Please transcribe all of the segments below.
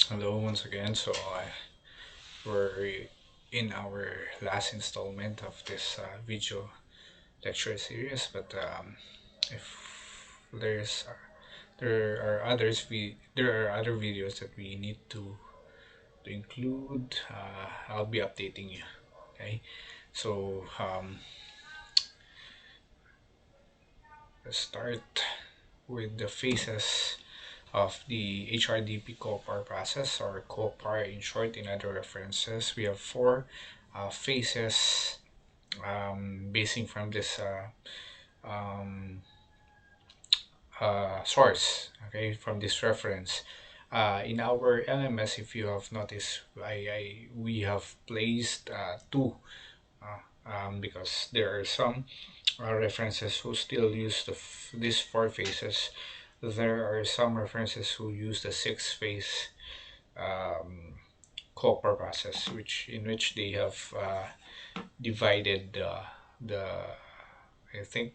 Hello once again. We're in our last installment of this video lecture series, but if there are there are other videos that we need to include, I'll be updating you. Okay, so let's start with the phases of the HRDP-COPAR process, or COPAR in short. In other references, we have four phases, basing from this um, source, okay, from this reference. In our LMS, if you have noticed, we have placed two, because there are some references who still use these four phases. There are some references who use the six phase um, copper process, in which they have divided the I think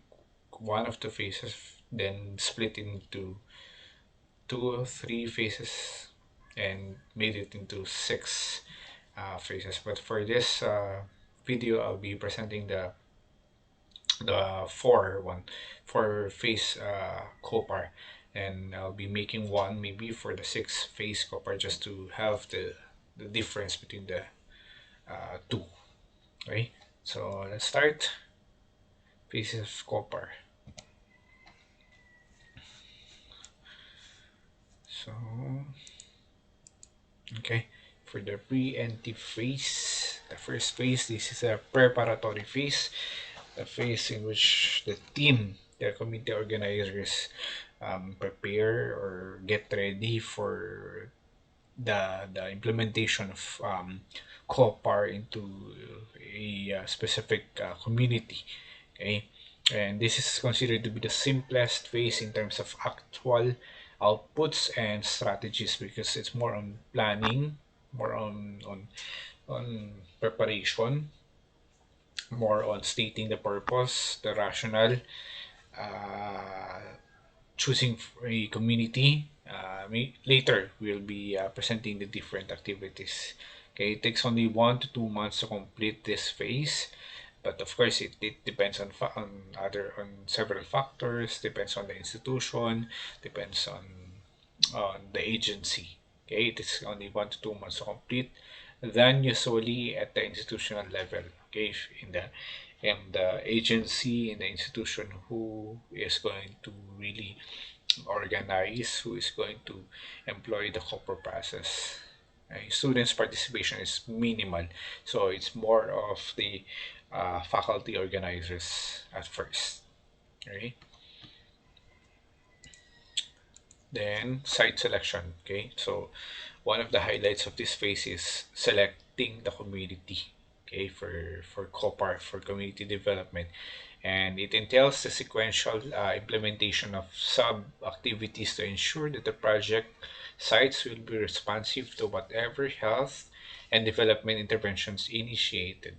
one of the phases, then split into two or three phases and made it into six phases. But for this video, I'll be presenting the four phase copar, and I'll be making one maybe for the six phase copar, just to have the difference between the two. Okay, so let's start. Phases of copar. So okay, for the preemptive phase, the first phase, this is a preparatory phase, the phase in which the team, the community organizers, prepare or get ready for the implementation of COPAR into a specific community. Okay, and this is considered to be the simplest phase in terms of actual outputs and strategies, because it's more on planning, more on preparation, more on stating the purpose, the rationale, uh, choosing a community. Later, we'll be presenting the different activities. Okay, it takes only 1 to 2 months to complete this phase, but of course, it depends on several factors. Depends on the institution, depends on the agency. Okay, it is only 1 to 2 months to complete. Then usually at the institutional level. Okay, in the agency, in the institution, who is going to really organize, who is going to employ the copper process. Students' participation is minimal, so it's more of the faculty organizers at first. Okay, then site selection. Okay, so one of the highlights of this phase is selecting the community. Okay, for COPAR, for community development, and it entails the sequential implementation of sub activities to ensure that the project sites will be responsive to whatever health and development interventions initiated.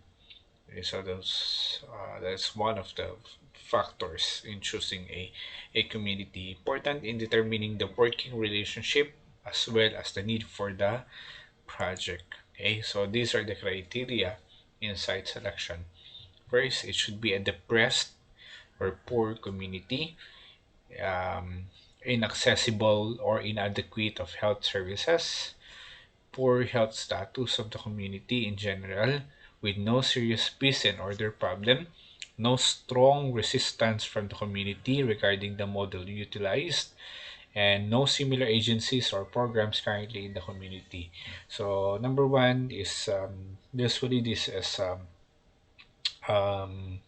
Okay, so that's one of the factors in choosing a community, important in determining the working relationship as well as the need for the project. Okay, so these are the criteria in site selection. First, it should be a depressed or poor community, um, inaccessible or inadequate of health services, poor health status of the community in general, with no serious peace and order problem, no strong resistance from the community regarding the model utilized, and no similar agencies or programs currently in the community. So number one is, usually this is um,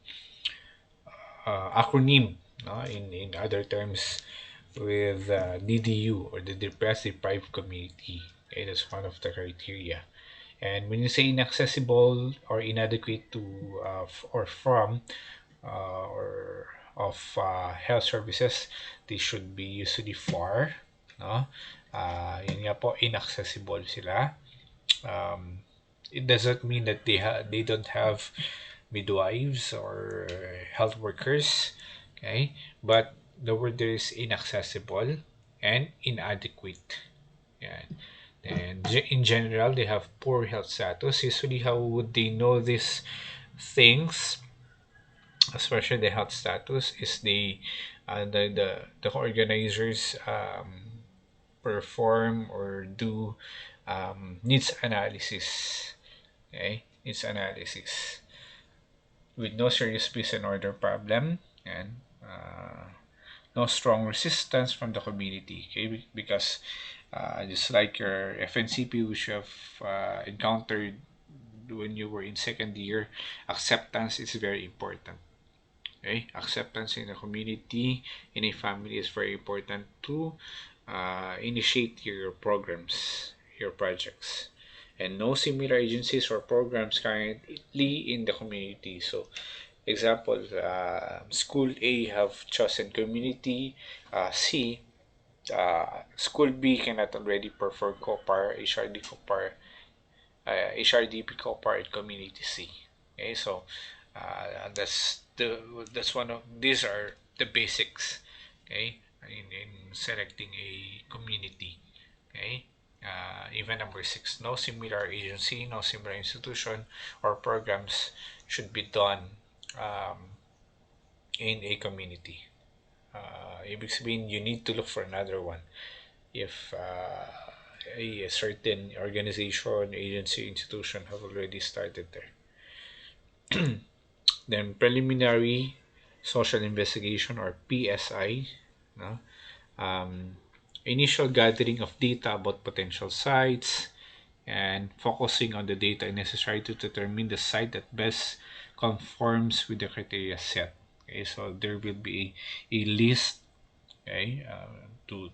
acronym, no? In other terms, with DDU, or the Depressed Deprived Community. Okay, that's one of the criteria. And when you say inaccessible or inadequate to or from or of health services, they should be usually far, no? Yun nga po, inaccessible sila. Um, it doesn't mean that they don't have midwives or health workers, okay? But the word there is inaccessible and inadequate. Yeah. And in general, they have poor health status. Usually, how would they know these things, especially the health status, is the organizers perform or do needs analysis. Okay, needs analysis with no serious peace and order problem, and no strong resistance from the community. Okay, because just like your FNCP, which you have encountered when you were in second year, acceptance is very important. Okay, acceptance in the community, in a family is very important to initiate your programs, your projects, and no similar agencies or programs currently in the community. So, example, School A have chosen community C. School B cannot already perform COPAR, HRDP-COPAR in community C. Okay, so that's one of these are the basics. Okay, in selecting a community. Okay, even number six, no similar agency, no similar institution or programs should be done um, in a community. Ibig sabihin, you need to look for another one if a certain organization, agency, institution have already started there. Then preliminary social investigation or PSI, no? Initial gathering of data about potential sites and focusing on the data necessary to determine the site that best conforms with the criteria set. Okay, so there will be a list, okay, to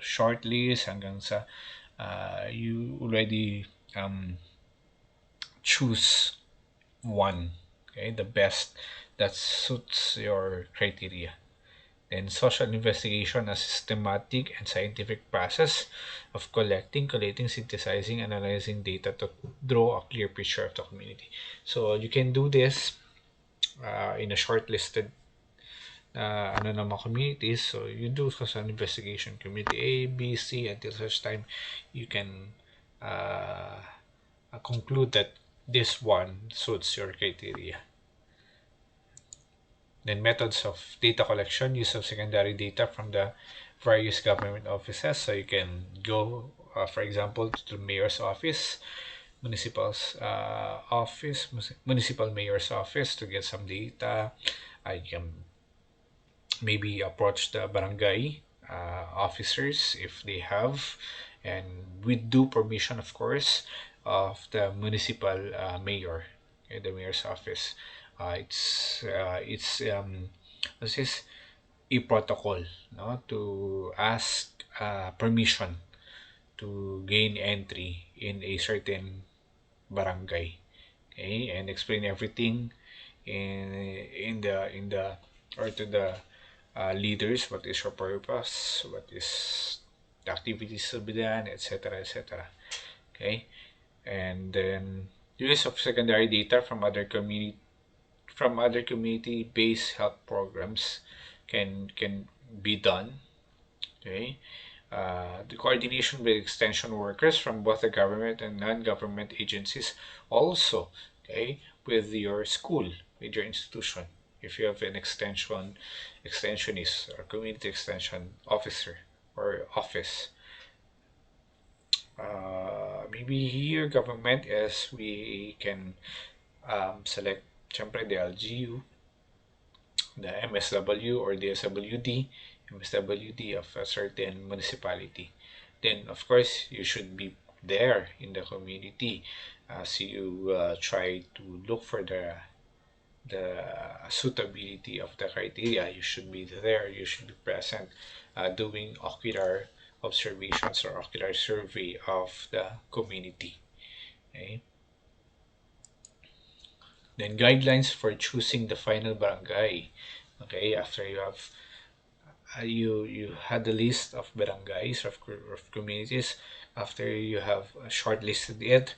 short list hanggang sa you already choose one, okay, the best that suits your criteria. Then social investigation, a systematic and scientific process of collating, synthesizing, analyzing data to draw a clear picture of the community. So you can do this in a shortlisted communities. So you do social investigation, community A, B, C, until such time you can uh, conclude that this one suits your criteria. Then methods of data collection, use of secondary data from the various government offices. So you can go, for example, to the mayor's office, municipal mayor's office to get some data. I can maybe approach the barangay officers if they have, and with due permission, of course, of the municipal mayor, okay, the mayor's office. It's this is a protocol, no, to ask permission to gain entry in a certain barangay, okay, and explain everything in the or to the leaders, what is your purpose, what is the activities to be done, etc., etc. Okay, and then use of secondary data from other community-based health programs can be done. Okay, the coordination with extension workers from both the government and non-government agencies also, okay, with your school, with your institution. If you have an extensionist or community extension officer or office, maybe here government as we can select syempre the LGU, the MSW or the SWD, MSWD of a certain municipality. Then, of course, you should be there in the community as you try to look for the suitability of the criteria. You should be there. You should be present, doing ocular observations or ocular survey of the community. Okay. Then guidelines for choosing the final barangay. Okay, after you have you had the list of barangays of communities. After you have shortlisted it,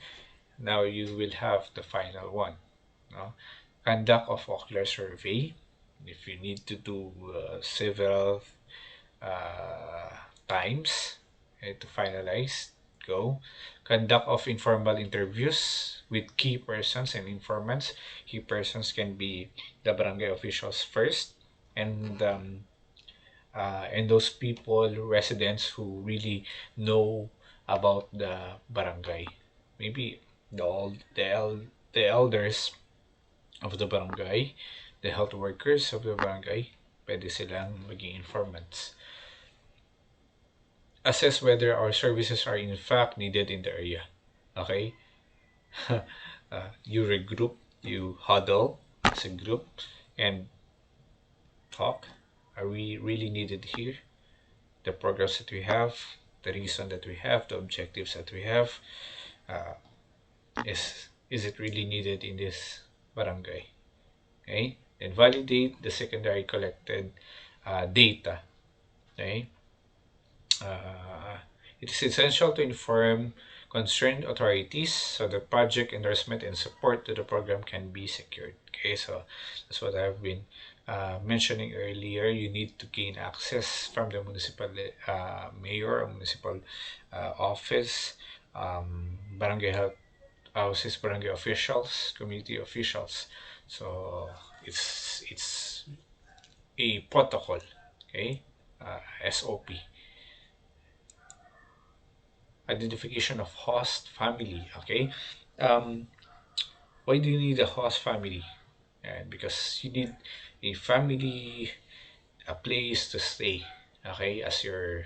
now you will have the final one, no? Conduct of ocular survey if you need to do several uh, times to finalize. go. Conduct of informal interviews with key persons and informants. Key persons can be the barangay officials first, and those people, residents who really know about the barangay. Maybe the elders of the barangay, the health workers of the barangay, pwede silang maging informants. Assess whether our services are in fact needed in the area. Okay? You regroup, you huddle as a group, and talk. Are we really needed here? The programs that we have, the reason that we have, the objectives that we have, uh, is it really needed in this barangay? Okay? Then validate the secondary collected data. Okay? Uh, it is essential to inform concerned authorities so the project endorsement and support to the program can be secured. Okay, so that's what I've been mentioning earlier. You need to gain access from the municipal mayor or municipal office, barangay health houses, barangay officials, community officials. So it's a protocol, okay, SOP. Identification of host family. Okay, um, why do you need a host family? And because you need a family, a place to stay. Okay, as your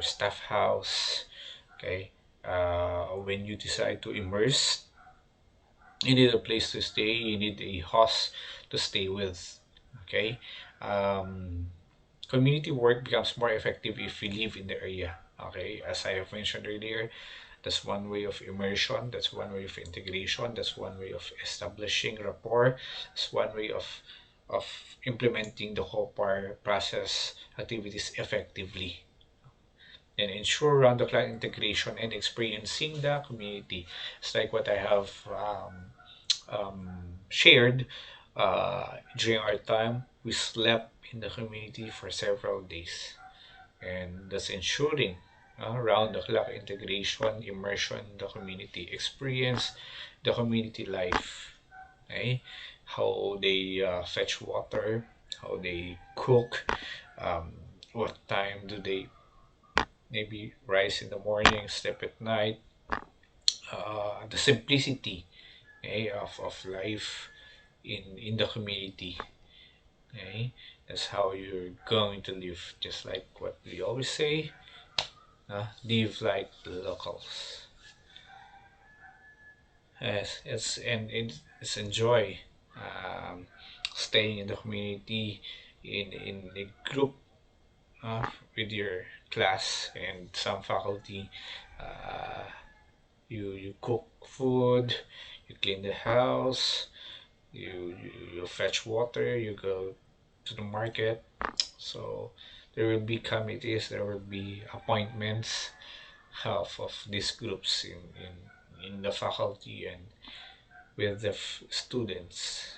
staff house. Okay, when you decide to immerse, you need a place to stay. You need a host to stay with. Okay, um, community work becomes more effective if we live in the area. Okay, as I have mentioned earlier, that's one way of immersion, that's one way of integration, that's one way of establishing rapport, that's one way of implementing the COPAR process activities effectively, and ensure round-the-clock integration and experiencing the community. It's like what I have shared during our time. We slept in the community for several days, and that's ensuring round-the-clock integration, immersion in the community, experience the community life, okay? How they fetch water, how they cook, um, what time do they maybe rise in the morning, sleep at night, the simplicity, okay, of life in the community. Okay, that's how you're going to live, just like what we always say, live like the locals. Yes, it's enjoy um, staying in the community in a group with your class and some faculty. Uh, you cook food, you clean the house, you fetch water, you go to the market. So there will be committees, there will be appointments of these groups in the faculty and with the students.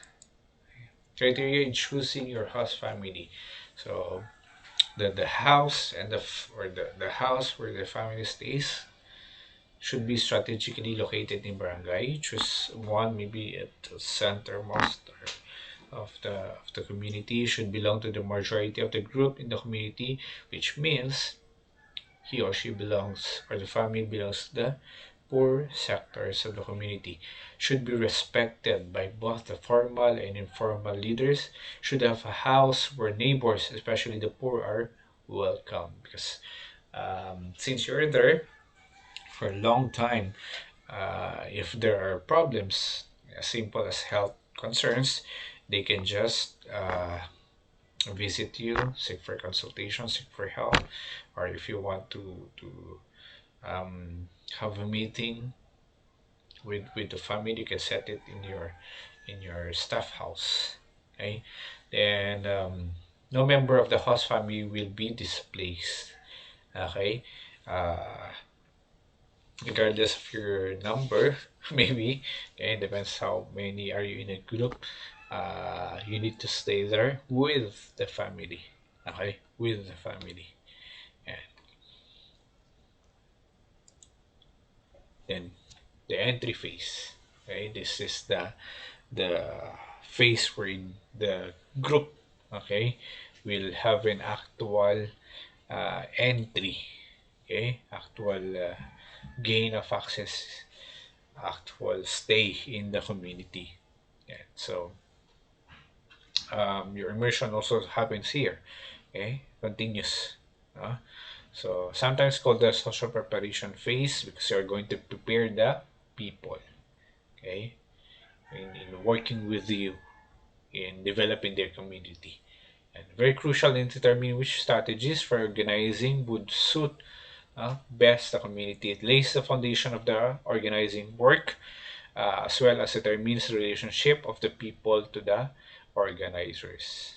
Criteria in choosing your host family. So the house and the house where the family stays should be strategically located in barangay. Choose one maybe at the centermost of the community. Should belong to the majority of the group in the community, which means he or she belongs or the family belongs to the poor sectors of the community. Should be respected by both the formal and informal leaders. Should have a house where neighbors, especially the poor, are welcome. Because since you're there for a long time, if there are problems as simple as health concerns, they can just visit you, seek for consultation, seek for help, or if you want to have a meeting with the family, you can set it in your staff house. Okay, and no member of the host family will be displaced. Okay, uh, regardless of your number, maybe. Okay, depends how many are you in a group. You need to stay there with the family. Okay, with the family. And Then the entry phase. Okay, this is the phase wherein the group, okay, will have an actual entry, okay, actual gain of access, actual stay in the community. Yeah. So your immersion also happens here, okay, continues. uh, so sometimes called the social preparation phase because you're going to prepare the people, okay, in working with you in developing their community. And very crucial in determining which strategies for organizing would suit best the community. It lays the foundation of the organizing work, as well as determines the relationship of the people to the organizers.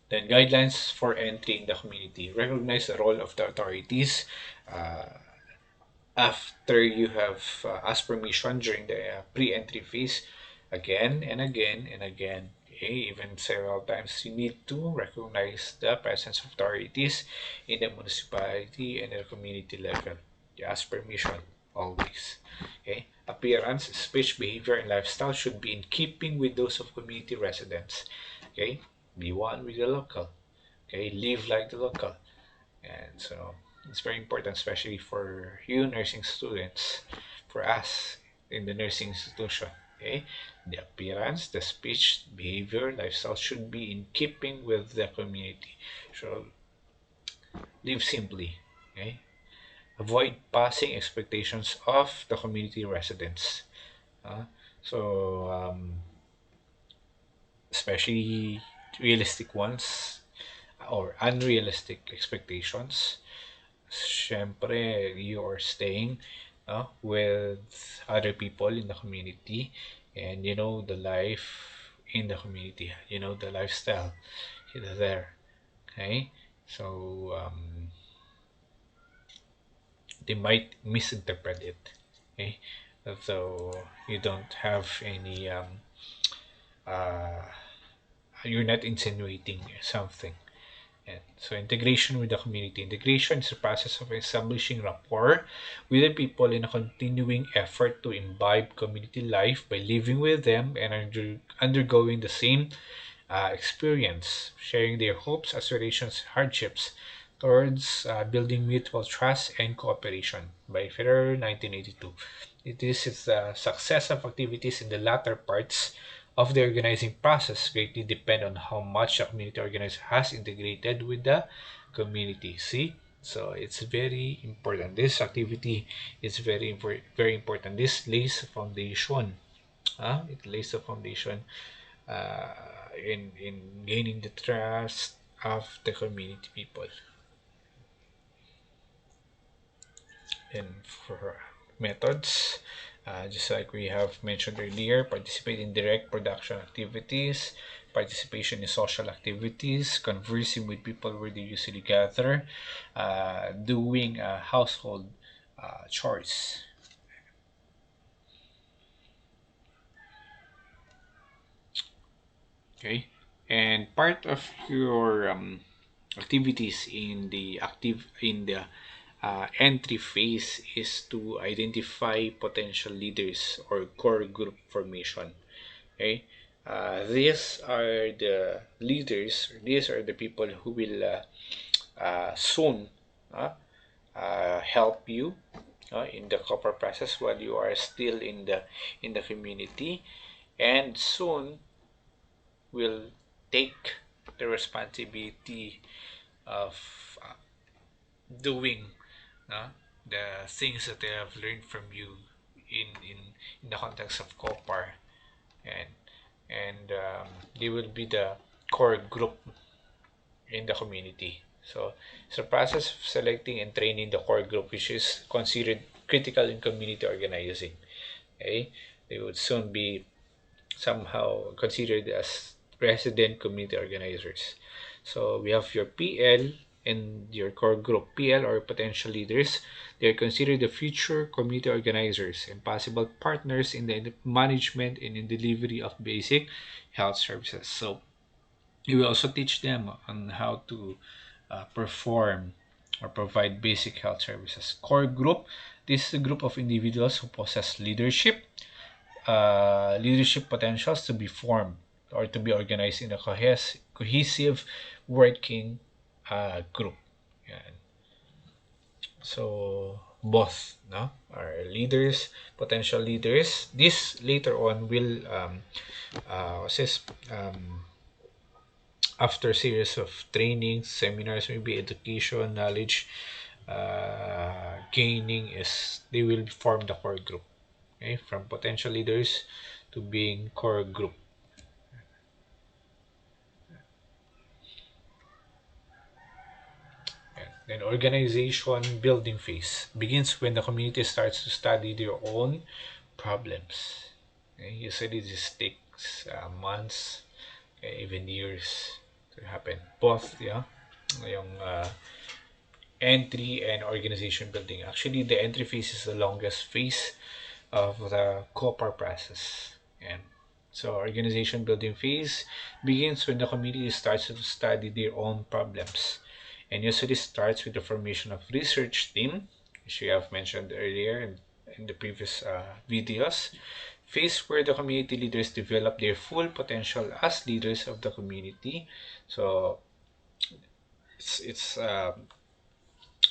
Then guidelines for entering the community. Recognize the role of the authorities uh, after you have asked permission during the pre-entry phase, again and again and again, okay, even several times. You need to recognize the presence of authorities in the municipality and the community level. You ask permission always. Okay, appearance, speech, behavior, and lifestyle should be in keeping with those of community residents. Okay, be one with the local. Okay, live like the local. And so it's very important, especially for you nursing students, for us in the nursing institution. Okay, the appearance, the speech, behavior, lifestyle should be in keeping with the community. So live simply. Okay, avoid passing expectations of the community residents. Uh, so especially realistic ones or unrealistic expectations. Siyempre, you are staying with other people in the community, and you know the life in the community, you know the lifestyle there. Okay, so they might misinterpret it. Okay, so you don't have any uh, you're not insinuating something. And so integration with the community. Integration is the process of establishing rapport with the people in a continuing effort to imbibe community life by living with them and undergoing the same experience, sharing their hopes, aspirations, hardships towards building mutual trust and cooperation. By February 1982, it is the success of activities in the latter parts of the organizing process greatly depend on how much the community organizer has integrated with the community. See, so it's very important. This activity is very important. This lays the foundation. It lays the foundation uh, in gaining the trust of the community people. And for methods, just like we have mentioned earlier, participate in direct production activities, participation in social activities, conversing with people where they usually gather, doing household chores. Okay, and part of your activities in the entry phase is to identify potential leaders or core group formation. Okay, these are the leaders. These are the people who will soon uh, help you in the copper process while you are still in the community, and soon will take the responsibility of doing uh, the things that they have learned from you in the context of COPAR, and they will be the core group in the community. So it's a process of selecting and training the core group, which is considered critical in community organizing. Okay, they would soon be somehow considered as resident community organizers. So we have your PL and your core group. PL or potential leaders. They are considered the future community organizers and possible partners in the management and in delivery of basic health services. So you will also teach them on how to perform or provide basic health services. Core group, this is a group of individuals who possess leadership potentials to be formed or to be organized in a cohesive working group. Yan. So both, no, are leaders, potential leaders. This later on will what's this? After series of trainings, seminars, maybe education, knowledge gaining, is they will form the core group. Okay, from potential leaders to being core group. And then organization building phase begins when the community starts to study their own problems. Okay, usually this takes months, okay, even years to happen. Both, yeah, yung entry and organization building. Actually, the entry phase is the longest phase of the Copar process. And so organization building phase begins when the community starts to study their own problems, and usually starts with the formation of research team, which we have mentioned earlier in the previous videos. Phase where the community leaders develop their full potential as leaders of the community. So it's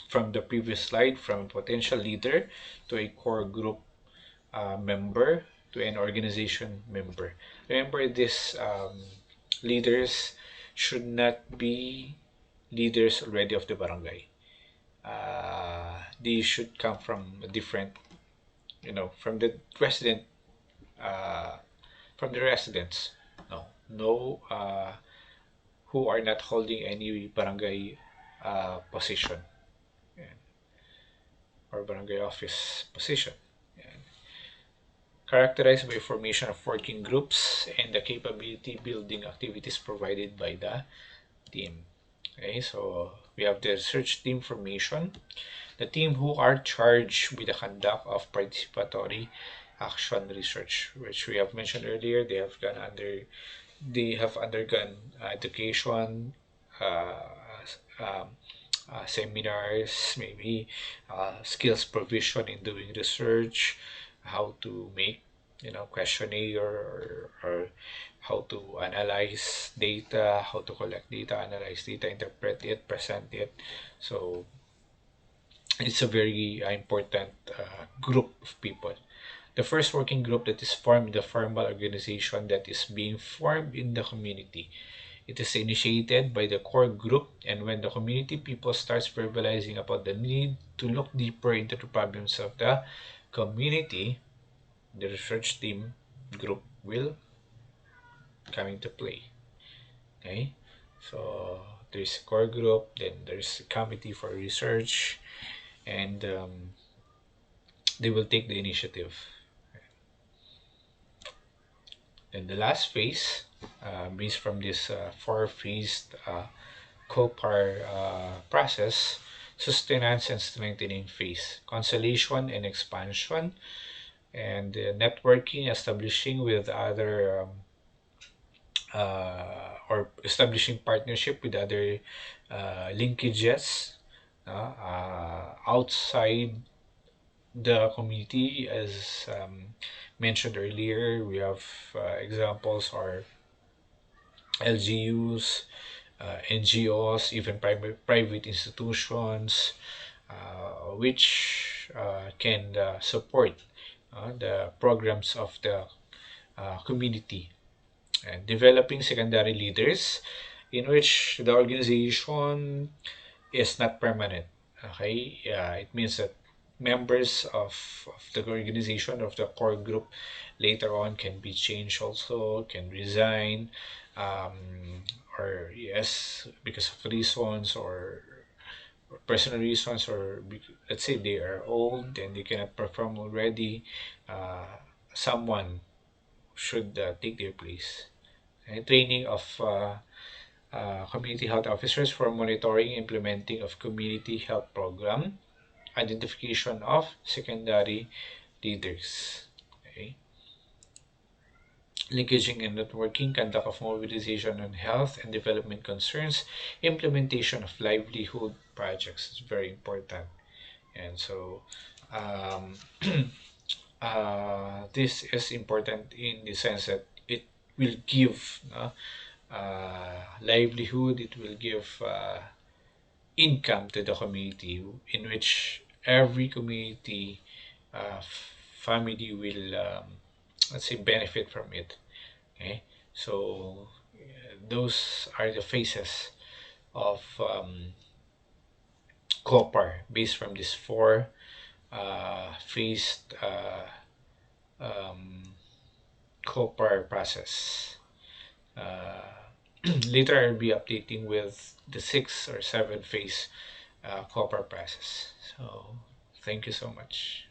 from the previous slide, from a potential leader to a core group member to an organization member. Remember, these leaders should not be leaders already of the barangay. They should come from a different, from the resident, uh, from the residents. No, no, who are not holding any barangay position, yeah, or barangay office position. Yeah. Characterized by formation of working groups and the capability building activities provided by the team. Okay, so we have the research team formation, the team who are charged with the conduct of participatory action research, which we have mentioned earlier. They have undergone education, uh, um, seminars, maybe skills provision in doing research, how to make questionnaire, or how to analyze data, how to collect data, analyze data, interpret it, present it. So it's a very important group of people. The first working group that is formed in the formal organization that is being formed in the community. It is initiated by the core group, and when the community people starts verbalizing about the need to look deeper into the problems of the community, the research team group will come into play. Okay, so there's a core group, then there's a committee for research, and they will take the initiative. Then the last phase, based from this four-phased COPAR process, sustenance and strengthening phase, consolidation and expansion, and networking, establishing with other or establishing partnership with other linkages outside the community. As mentioned earlier, we have examples are LGUs, NGOs, even private institutions, which can support the programs of the community, and developing secondary leaders in which the organization is not permanent. Okay, yeah, it means that members of the organization, of the core group, later on can be changed, also can resign, or yes, because of reasons, or personal reasons, or let's say they are old and they cannot perform already. Someone should take their place. And training of community health officers for monitoring implementing of community health program, identification of secondary leaders. Okay. Linkaging and networking, conduct of mobilization on health and development concerns, implementation of livelihood projects. It's very important. And so um, this is important in the sense that it will give livelihood, it will give income to the community, in which every community family will, let's say, benefit from it. Okay, so those are the phases of copper based from these four phased um, copper process. Later, I'll be updating with the 6 or 7 phase copper process. So, thank you so much.